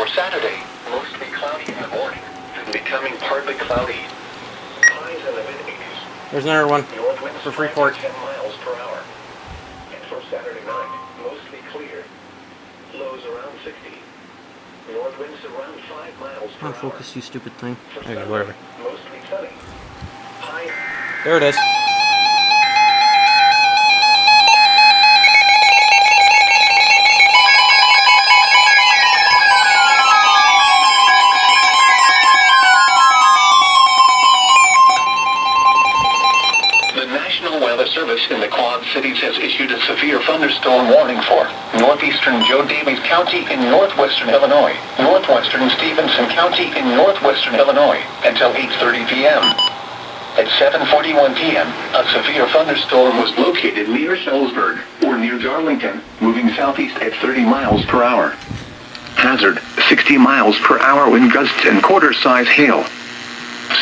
For Saturday, mostly cloudy in the morning, becoming partly cloudy. Highs in the mid-80s. There's another one North winds for 5 to Freeport. 10 miles per hour. And for Saturday night, mostly clear. Lows around 60. North winds around 5 miles per On hour. focus, you stupid thing. For Okay, Sunday, whatever. mostly sunny. High. There it is. The National Weather Service in the Quad Cities has issued a severe thunderstorm warning for northeastern Joe Daviess County in northwestern Illinois, northwestern Stevenson County in northwestern Illinois, until 8:30 p.m. At 7:41 p.m., a severe thunderstorm was located near Shullsburg, or near Darlington, moving southeast at 30 miles per hour. Hazard, 60 miles per hour wind gusts and quarter-size hail.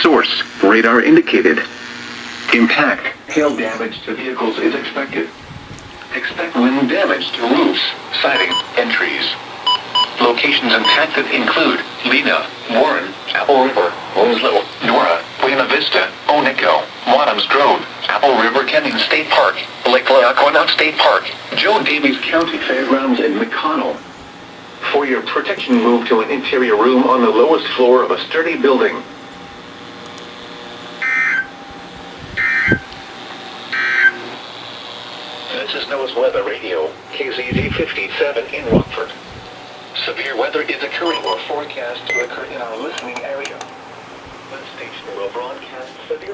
Source, radar indicated. Impact, hail damage to vehicles is expected. Expect wind damage to roofs, siding, and trees. Locations impacted include Lena, Warren, Apple River, Winslow, Nora, Buena Vista, Onico, Wadhams Grove, Apple River Canyon State Park, Lake Lackawanna State Park, Joe Daviess County Fairgrounds, and McConnell. For your protection, move to an interior room on the lowest floor of a sturdy building. This is NOAA's Weather Radio, KZZ 57 in Rockford. Severe weather is occurring or forecast to occur in our listening area. This station will broadcast severe